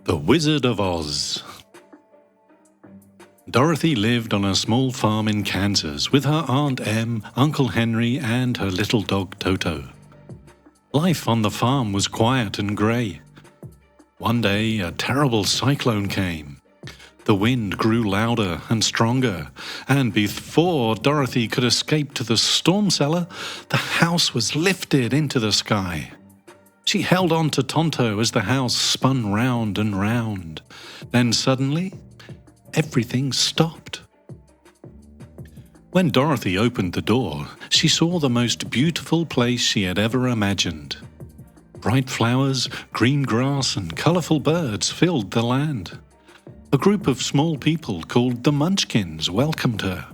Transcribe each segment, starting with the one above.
The Wizard of Oz. Dorothy lived on a small farm in Kansas with her Aunt Em, Uncle Henry, and her little dog Toto. Life on the farm was quiet and grey. One day, a terrible cyclone came. The wind grew louder and stronger, and before Dorothy could escape to the storm cellar, the house was lifted into the sky. She held on to Tonto as the house spun round and round. Then suddenly, everything stopped. When Dorothy opened the door, she saw the most beautiful place she had ever imagined. Bright flowers, green grass, and colourful birds filled the land. A group of small people called the Munchkins welcomed her.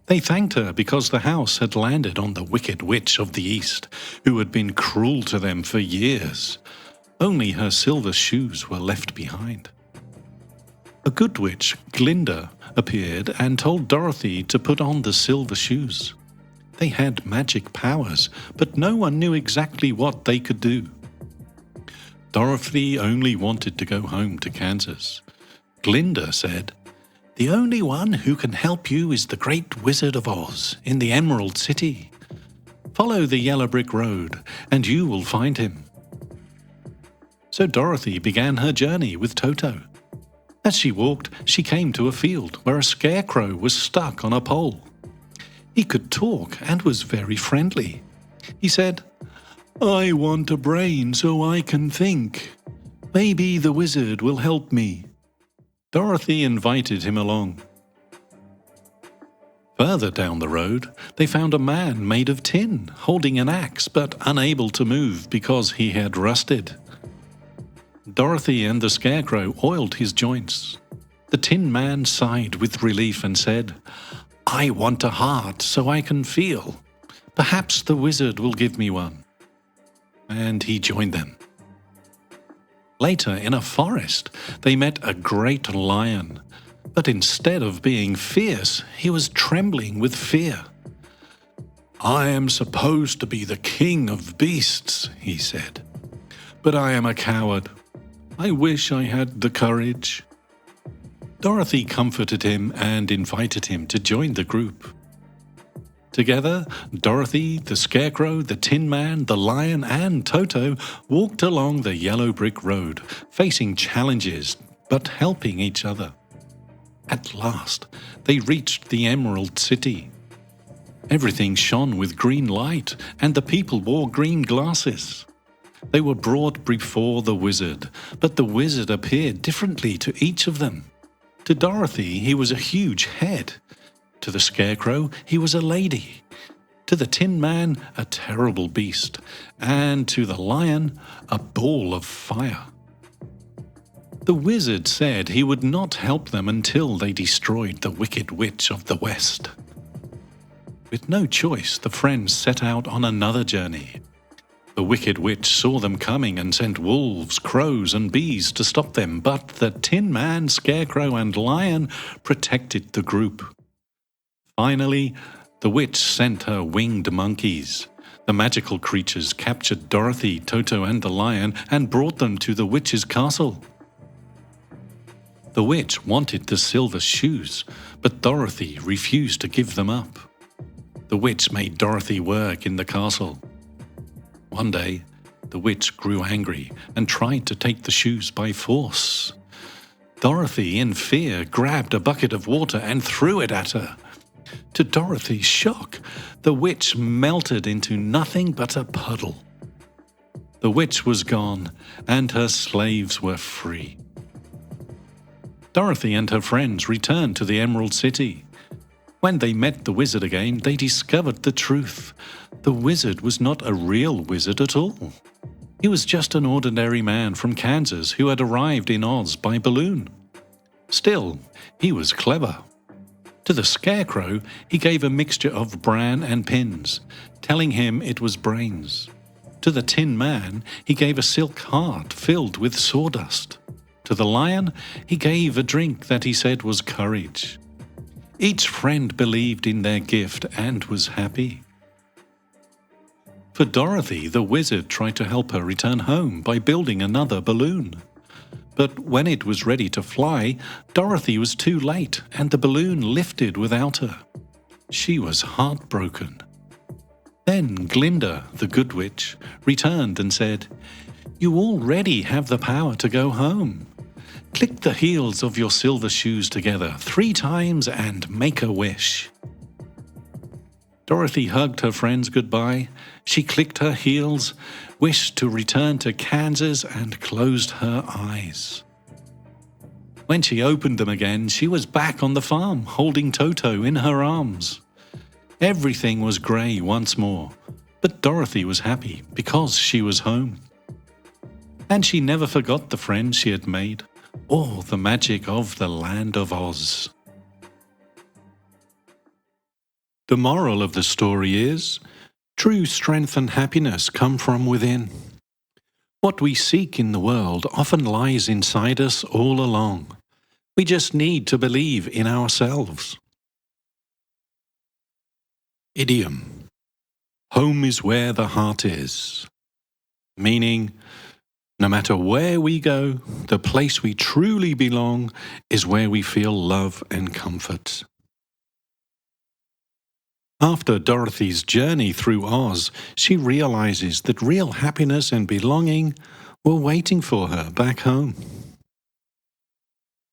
They thanked her because the house had landed on the Wicked Witch of the East, who had been cruel to them for years. Only her silver shoes were left behind. A good witch, Glinda, appeared and told Dorothy to put on the silver shoes. They had magic powers, but no one knew exactly what they could do. Dorothy only wanted to go home to Kansas. Glinda said, "The only one who can help you is the Great Wizard of Oz in the Emerald City. Follow the yellow brick road, and you will find him." So Dorothy began her journey with Toto. As she walked, she came to a field where a scarecrow was stuck on a pole. He could talk and was very friendly. He said, "I want a brain so I can think. Maybe the wizard will help me." Dorothy invited him along. Further down the road, they found a man made of tin, holding an axe but unable to move because he had rusted. Dorothy and the Scarecrow oiled his joints. The Tin Man sighed with relief and said, "I want a heart so I can feel. Perhaps the wizard will give me one." And he joined them. Later, in a forest, they met a great lion, but instead of being fierce, he was trembling with fear. "I am supposed to be the king of beasts," he said, "but I am a coward. I wish I had the courage." Dorothy comforted him and invited him to join the group. Together, Dorothy, the Scarecrow, the Tin Man, the Lion, and Toto walked along the yellow brick road, facing challenges but helping each other. At last, they reached the Emerald City. Everything shone with green light, and the people wore green glasses. They were brought before the wizard, but the wizard appeared differently to each of them. To Dorothy, he was a huge head. To the Scarecrow, he was a lady. To the Tin Man, a terrible beast. And to the Lion, a ball of fire. The wizard said he would not help them until they destroyed the Wicked Witch of the West. With no choice, the friends set out on another journey. The Wicked Witch saw them coming and sent wolves, crows, and bees to stop them, but the Tin Man, Scarecrow, and Lion protected the group. Finally, the witch sent her winged monkeys. The magical creatures captured Dorothy, Toto, and the lion and brought them to the witch's castle. The witch wanted the silver shoes, but Dorothy refused to give them up. The witch made Dorothy work in the castle. One day, the witch grew angry and tried to take the shoes by force. Dorothy, in fear, grabbed a bucket of water and threw it at her. To Dorothy's shock, the witch melted into nothing but a puddle. The witch was gone, and her slaves were free. Dorothy and her friends returned to the Emerald City. When they met the wizard again, they discovered the truth. The wizard was not a real wizard at all. He was just an ordinary man from Kansas who had arrived in Oz by balloon. Still, he was clever. To the Scarecrow, he gave a mixture of bran and pins, telling him it was brains. To the Tin Man, he gave a silk heart filled with sawdust. To the Lion, he gave a drink that he said was courage. Each friend believed in their gift and was happy. For Dorothy, the wizard tried to help her return home by building another balloon. But when it was ready to fly, Dorothy was too late and the balloon lifted without her. She was heartbroken. Then Glinda, the Good Witch, returned and said, "You already have the power to go home. Click the heels of your silver shoes together 3 times and make a wish." Dorothy hugged her friends goodbye. She clicked her heels, wished to return to Kansas, and closed her eyes. When she opened them again, she was back on the farm, holding Toto in her arms. Everything was grey once more, but Dorothy was happy because she was home. And she never forgot the friends she had made, or the magic of the Land of Oz. The moral of the story is, true strength and happiness come from within. What we seek in the world often lies inside us all along. We just need to believe in ourselves. Idiom: home is where the heart is. Meaning, no matter where we go, the place we truly belong is where we feel love and comfort. After Dorothy's journey through Oz, she realizes that real happiness and belonging were waiting for her back home.